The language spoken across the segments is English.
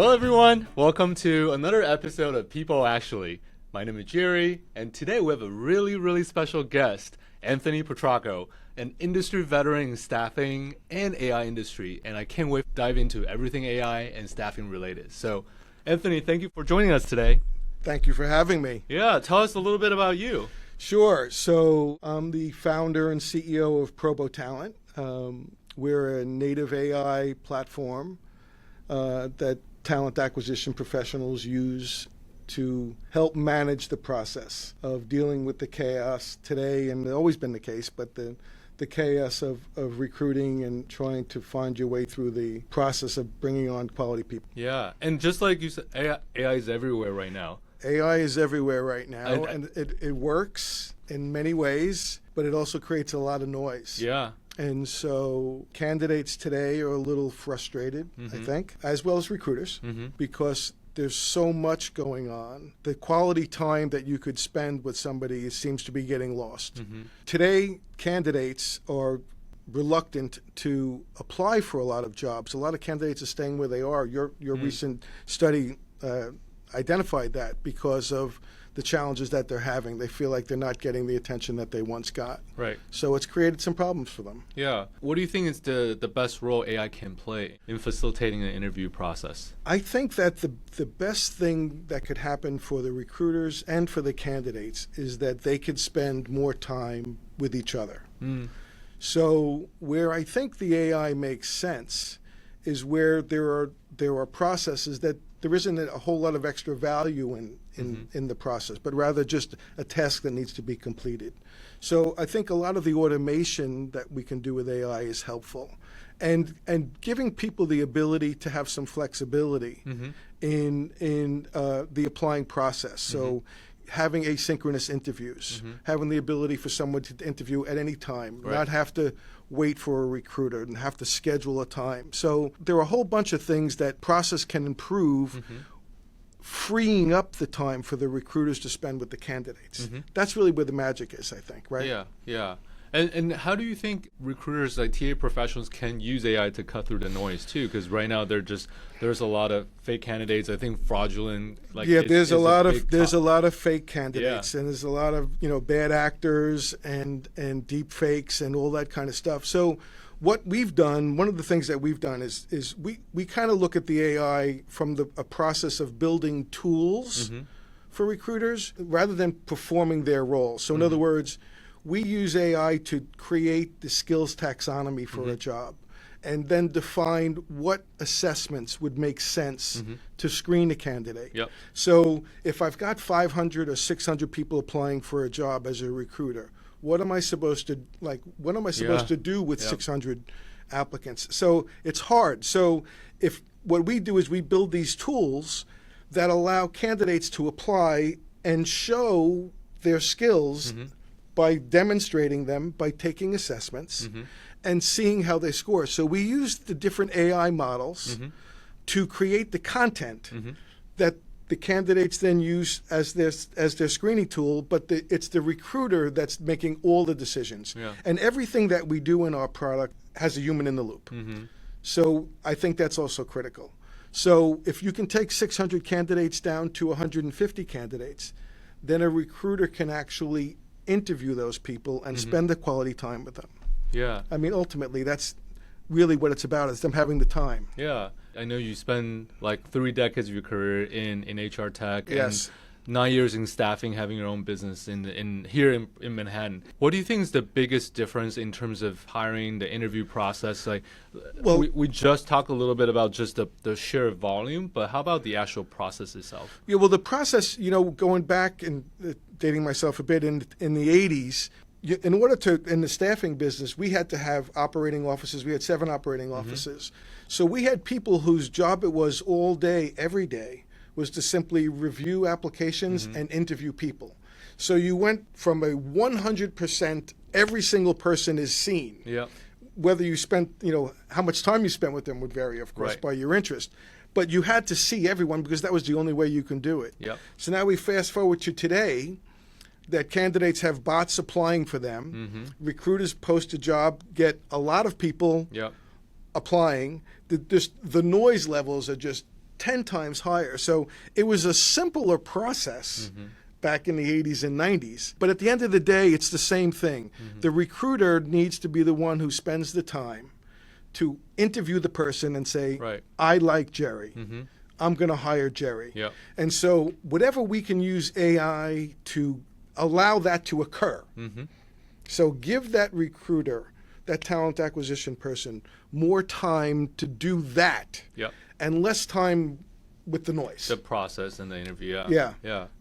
Hello everyone, welcome to another episode of People Actually. My name is Jerry, and today we have a really special guest, Anthony Petraco, an industry veteran in staffing and AI industry, and I can't wait to dive into everything AI and staffing related. So, Anthony, thank you for joining us today. Thank you for having me. Yeah, tell us a little bit about you. Sure. So I'm the founder and CEO of Probo Talent. We're a native AI platform that talent acquisition professionals use to help manage the process of dealing with the chaos today, and it's always been the case, but the chaos of recruiting and trying to find your way through the process of bringing on quality people. Yeah, and just like you said, AI is everywhere right now. AI is everywhere right now, and it works in many ways, but it also creates a lot of noise. Yeah. And so candidates today are a little frustrated, I think, as well as recruiters, because there's so much going on. The quality time that you could spend with somebody seems to be getting lost. Today, candidates are reluctant to apply for a lot of jobs. A lot of candidates are staying where they are. Your recent study identified that because of the challenges that they're having. They feel like they're not getting the attention that they once got. Right. So it's created some problems for them. Yeah. What do you think is the best role AI can play in facilitating the interview process? I think that the best thing that could happen for the recruiters and for the candidates is that they could spend more time with each other. So where I think the AI makes sense is where there are processes that there isn't a whole lot of extra value in the process, but rather just a task that needs to be completed. So I think a lot of the automation that we can do with AI is helpful, and giving people the ability to have some flexibility in the applying process. So having asynchronous interviews, having the ability for someone to interview at any time, not have to wait for a recruiter and have to schedule a time. So there are a whole bunch of things that process can improve, freeing up the time for the recruiters to spend with the candidates. That's really where the magic is, I think, right? Yeah. And how do you think recruiters, like TA professionals, can use AI to cut through the noise too? Because right now there's a lot of fake candidates. I think fraudulent. There's a lot of fake candidates, and there's a lot of bad actors and deep fakes and all that kind of stuff. So what we've done, one of the things that we've done is we kind of look at the AI from a process of building tools for recruiters rather than performing their role. So in other words, we use AI to create the skills taxonomy for a job and then define what assessments would make sense to screen a candidate. So if I've got 500 or 600 people applying for a job as a recruiter, what am I supposed to do with 600 applicants? So it's hard. So if what we do is we build these tools that allow candidates to apply and show their skills by demonstrating them, by taking assessments, and seeing how they score. So we use the different AI models to create the content that the candidates then use as their screening tool, but it's the recruiter that's making all the decisions. And everything that we do in our product has a human in the loop. So I think that's also critical. So if you can take 600 candidates down to 150 candidates, then a recruiter can actually interview those people and spend the quality time with them. Yeah. I mean, ultimately, that's really what it's about, is them having the time. Yeah. I know you spend like 3 decades of your career in HR tech. Yes. And 9 years in staffing, having your own business here in Manhattan. What do you think is the biggest difference in terms of hiring, the interview process? Like, well, we just talked a little bit about just the sheer volume, but how about the actual process itself? Yeah, well, the process, going back and dating myself a bit in the 80s, in order to, in the staffing business, we had to have operating offices. We had 7 operating offices. So we had people whose job it was all day, every day, was to simply review applications and interview people. So you went from a 100% every single person is seen. Yeah. Whether you spent, how much time you spent with them would vary, of course, by your interest. But you had to see everyone because that was the only way you can do it. Yep. So now we fast forward to today, that candidates have bots applying for them. Recruiters post a job, get a lot of people applying. The noise levels are just 10 times higher. So it was a simpler process back in the 80s and 90s. But at the end of the day, it's the same thing. The recruiter needs to be the one who spends the time to interview the person and say, I like Jerry. I'm going to hire Jerry. Yep. And so whatever we can use AI to allow that to occur. So give that recruiter, that talent acquisition person, more time to do that and less time with the noise. The process and the interview,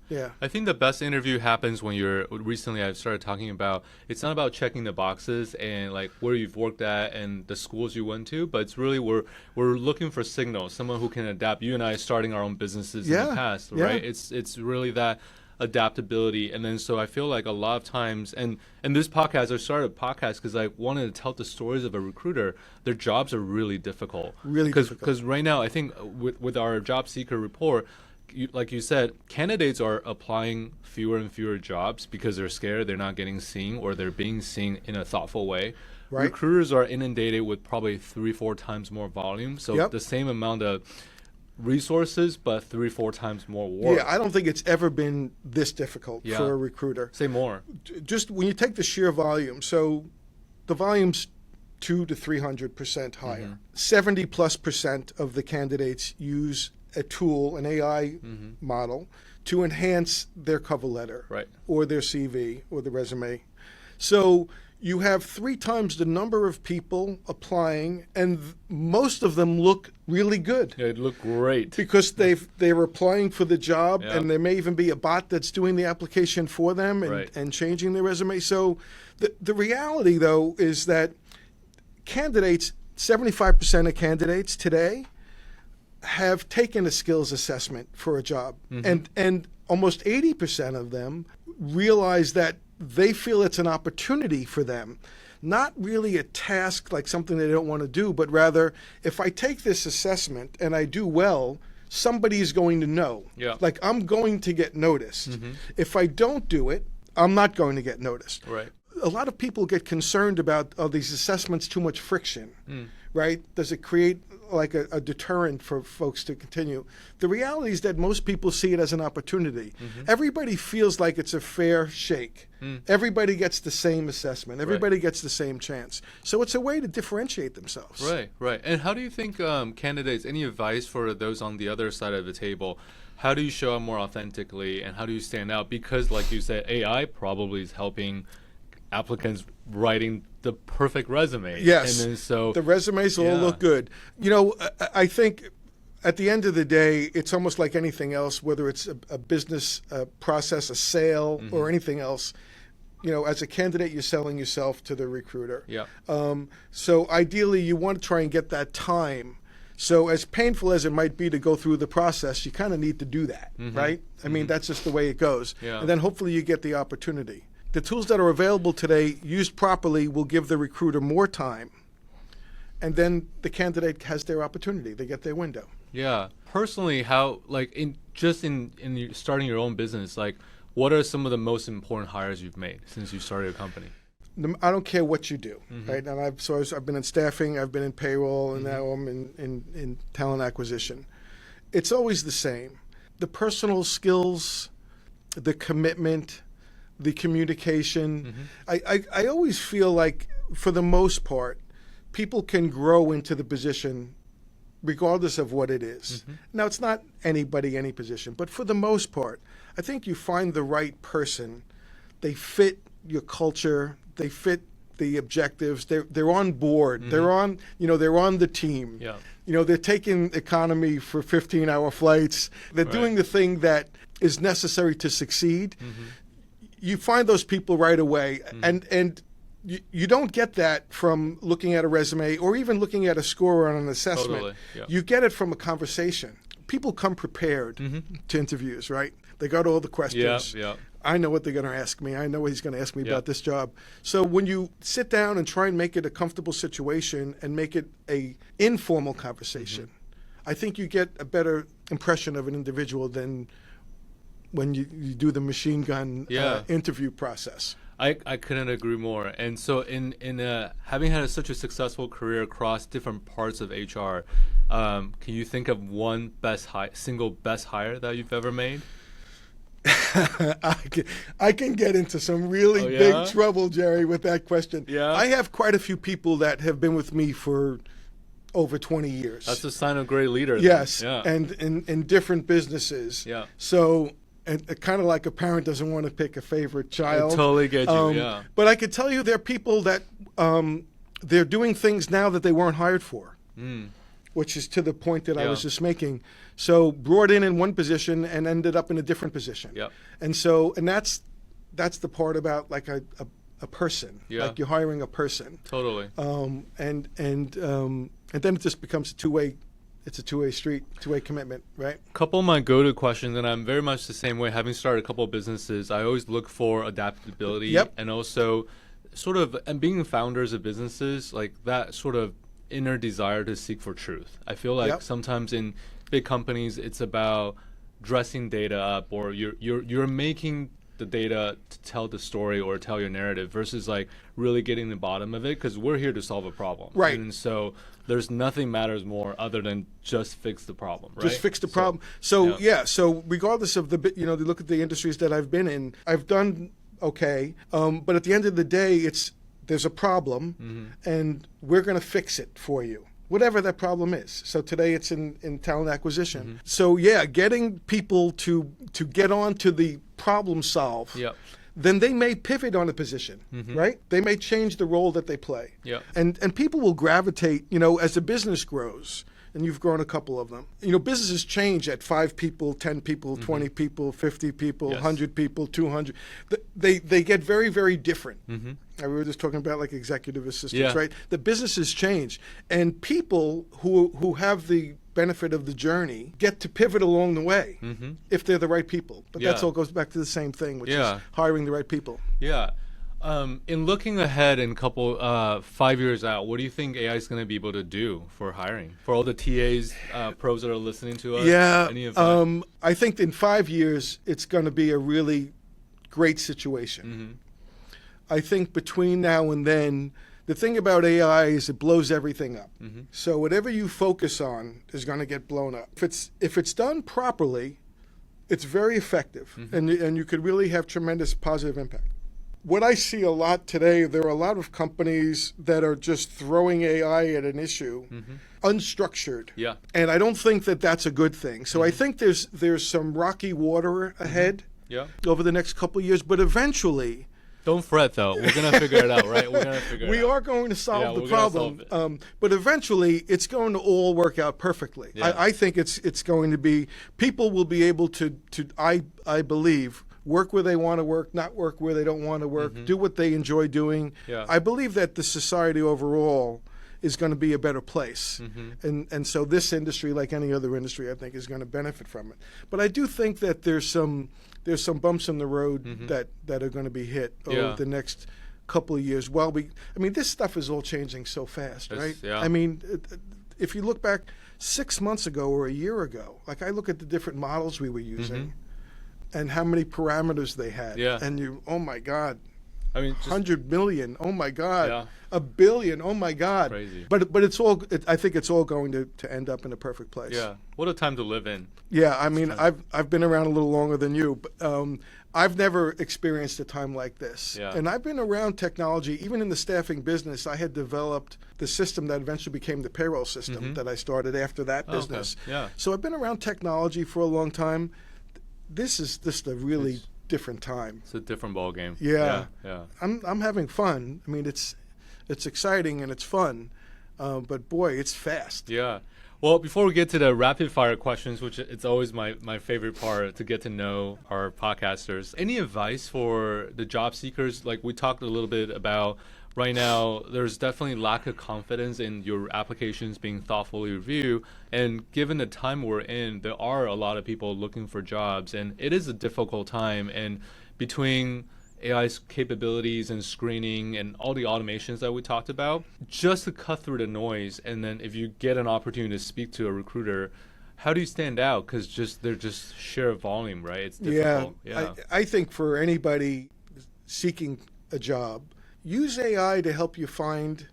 Yeah. I think the best interview happens when recently I've started talking about, it's not about checking the boxes and like where you've worked at and the schools you went to, but it's really we're looking for signals, someone who can adapt. You and I starting our own businesses in the past, right? It's really that adaptability. And then so I feel like a lot of times, and this podcast, I started a podcast because I wanted to tell the stories of a recruiter. Their jobs are really difficult. Because right now, I think with our job seeker report, like you said, candidates are applying fewer and fewer jobs because they're scared they're not getting seen or they're being seen in a thoughtful way. Right. Recruiters are inundated with probably 3-4 times more volume. So the same amount of resources, but 3-4 times more work. Yeah, I don't think it's ever been this difficult for a recruiter. Say more. Just when you take the sheer volume, so the volume's 200 to 300% higher. 70+% of the candidates use a tool, an AI model, to enhance their cover letter or their CV or the resume. So you have 3 times the number of people applying, and most of them look really good. They look great. Because they're applying for the job, and there may even be a bot that's doing the application for them and changing their resume. So the reality, though, is that candidates, 75% of candidates today have taken a skills assessment for a job. And almost 80% of them realize that they feel it's an opportunity for them, not really a task like something they don't want to do, but rather if I take this assessment and I do well, somebody's going to know. Like I'm going to get noticed. If I don't do it, I'm not going to get noticed. A lot of people get concerned about, are these assessments too much friction, right? Does it create like a deterrent for folks to continue? The reality is that most people see it as an opportunity. Everybody feels like it's a fair shake. Everybody gets the same assessment. Everybody gets the same chance. So it's a way to differentiate themselves. Right. And how do you think candidates, any advice for those on the other side of the table, how do you show up more authentically and how do you stand out? Because like you said, AI probably is helping applicants writing the perfect resume. Yes. And then so the resumes all look good. You know, I think at the end of the day, it's almost like anything else, whether it's a business process, a sale, or anything else. You know, as a candidate, you're selling yourself to the recruiter. So ideally, you want to try and get that time. So as painful as it might be to go through the process, you kind of need to do that, right? I mean, that's just the way it goes. And then hopefully you get the opportunity. The tools that are available today, used properly, will give the recruiter more time. And then the candidate has their opportunity. They get their window. Yeah. Personally, how, like, in starting your own business, like, what are some of the most important hires you've made since you started a company? I don't care what you do, right? And I've been in staffing, I've been in payroll, and now I'm in talent acquisition. It's always the same. The personal skills, the commitment, the communication. I always feel like, for the most part, people can grow into the position regardless of what it is. Now, it's not anybody, any position, but for the most part, I think you find the right person. They fit your culture. They fit the objectives. They're on board. They're on the team. You know, they're taking economy for 15-hour flights. They're doing the thing that is necessary to succeed. You find those people right away, and you don't get that from looking at a resume or even looking at a score on an assessment. You get it from a conversation. People come prepared to interviews, right? They got all the questions. I know what they're going to ask me. I know what he's going to ask me about this job. So when you sit down and try and make it a comfortable situation and make it a informal conversation, I think you get a better impression of an individual than when you do the machine gun interview process. I couldn't agree more. And so in having had such a successful career across different parts of HR, can you think of one single best hire that you've ever made? I can get into some really big trouble, Jerry, with that question. Yeah. I have quite a few people that have been with me for over 20 years. That's a sign of great leader. Yes, Yeah. and in different businesses. Yeah. So, and kind of like a parent doesn't want to pick a favorite child. I totally get you, yeah. But I could tell you there are people that they're doing things now that they weren't hired for, which is to the point that I was just making. So brought in one position and ended up in a different position. Yep. And so, and that's the part about like a person, like you're hiring a person. Totally. And then it just becomes a two-way. It's a two-way street, two-way commitment, right? A couple of my go-to questions, and I'm very much the same way. Having started a couple of businesses, I always look for adaptability and also sort of, and being founders of businesses, like that sort of inner desire to seek for truth. I feel like sometimes in big companies, it's about dressing data up, or you're making the data to tell the story or tell your narrative versus like really getting the bottom of it, because we're here to solve a problem. Right. And so there's nothing matters more other than just fix the problem, right? Just fix the problem. So so regardless of the, you look at the industries that I've been in, I've done okay. But at the end of the day, there's a problem and we're going to fix it for you, whatever that problem is. So today it's in talent acquisition. So getting people to get on to the problem solve. Then they may pivot on a position, right? They may change the role that they play. And people will gravitate, as the business grows, and you've grown a couple of them. Businesses change at 5 people, 10 people, 20 people, 50 people, 100 people, 200. They get very, very different. We were just talking about like executive assistants, right? The businesses change. And people who have the benefit of the journey get to pivot along the way if they're the right people. But that's all goes back to the same thing, which is hiring the right people. In looking ahead in 5 years out, what do you think AI is going to be able to do for hiring? For all the TAs, pros that are listening to us? I think in 5 years, it's going to be a really great situation. I think between now and then, the thing about AI is it blows everything up. So whatever you focus on is going to get blown up. If it's done properly, it's very effective, and you could really have tremendous positive impact. What I see a lot today, there are a lot of companies that are just throwing AI at an issue, unstructured. And I don't think that that's a good thing. So I think there's some rocky water ahead over the next couple of years, but eventually. Don't fret, though. We're going to figure it out, right? We're going to figure it out. We are going to solve the problem. But eventually, it's going to all work out perfectly. I think it's going to be, people will be able to I believe, work where they want to work, not work where they don't want to work, do what they enjoy doing. I believe that the society overall is going to be a better place. And so this industry, like any other industry, I think is going to benefit from it. But I do think that there's some bumps in the road that are going to be hit over the next couple of years. This stuff is all changing so fast, right? I mean, if you look back 6 months ago or a year ago, like I look at the different models we were using and how many parameters they had. And oh my God. 100 million, oh my God. A billion, oh my God. Crazy. But it's all, I think it's all going to end up in a perfect place. What a time to live in. I've been around a little longer than you, but I've never experienced a time like this. And I've been around technology, even in the staffing business. I had developed the system that eventually became the payroll system that I started after that business. So I've been around technology for a long time. This is just a really different time. It's a different ball game. I'm having fun. I mean, it's exciting and it's fun, but boy, it's fast. Well, before we get to the rapid fire questions, which it's always my favorite part to get to know our podcasters, any advice for the job seekers? Like we talked a little bit about right now, there's definitely lack of confidence in your applications being thoughtfully reviewed. And given the time we're in, there are a lot of people looking for jobs, and it is a difficult time. And between AI's capabilities and screening and all the automations that we talked about, just to cut through the noise, and then if you get an opportunity to speak to a recruiter, how do you stand out? Because they're just sheer volume, right? It's difficult. I think for anybody seeking a job, use AI to help you find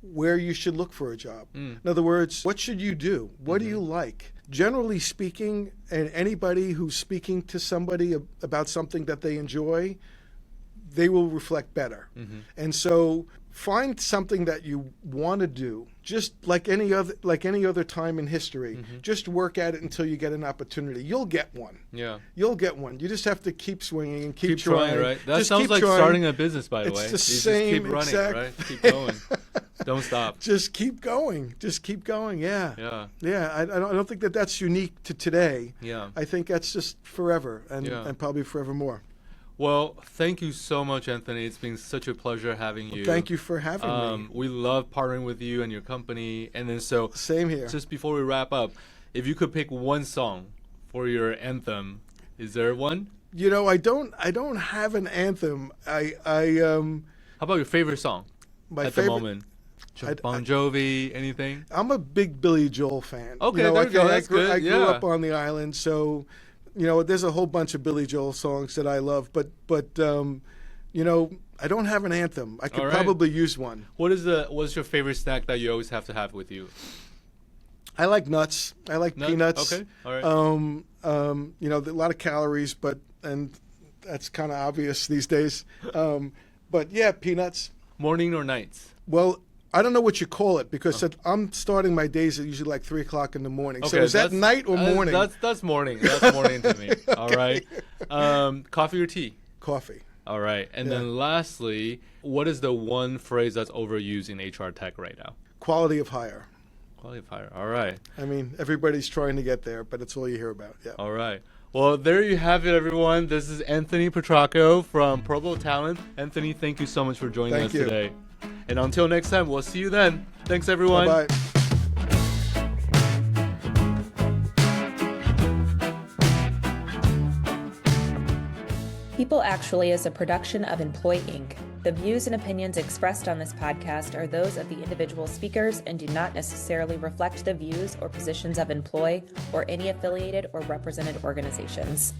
where you should look for a job. In other words, what should you do? What do you like? Generally speaking, and anybody who's speaking to somebody about something that they enjoy, they will reflect better. And so find something that you want to do, just like any other time in history. Just work at it until you get an opportunity. You'll get one. Yeah. You'll get one. You just have to keep swinging and keep trying, right? That just sounds like trying. starting a business, by the It's way. the You same just keep running, exact right? Keep going. Don't stop. Just keep going. Just keep going. Yeah. Yeah. Yeah. I don't think that that's unique to today. Yeah. I think that's just forever and probably forevermore. Well, thank you so much, Anthony. It's been such a pleasure having you. Thank you for having me. We love partnering with you and your company. And then same here. Just before we wrap up, if you could pick one song for your anthem, is there one? You know, I don't have an anthem. How about your favorite song at the moment? Bon Jovi, anything? I'm a big Billy Joel fan. Okay, there you go. That's good. I grew up on the island, so you know, there's a whole bunch of Billy Joel songs that I love, but you know, I don't have an anthem. I could probably use one. What's your favorite snack that you always have to have with you? I like nuts. I like peanuts. Okay. All right. You know, a lot of calories, and that's kind of obvious these days. But yeah, peanuts. Morning or nights? Well, I don't know what you call it because I'm starting my days at usually like 3 o'clock in the morning. Okay, so is that night or morning? That's morning. That's morning to me. Okay. All right. Coffee or tea? Coffee. All right. And then lastly, what is the one phrase that's overused in HR tech right now? Quality of hire. Quality of hire. All right. I mean, everybody's trying to get there, but it's all you hear about. Yeah. All right. Well, there you have it, everyone. This is Anthony Petraco from Provo Talent. Anthony, thank you so much for joining us today. And until next time, we'll see you then. Thanks, everyone. Bye-bye. People Actually is a production of Employ Inc. The views and opinions expressed on this podcast are those of the individual speakers and do not necessarily reflect the views or positions of Employ or any affiliated or represented organizations.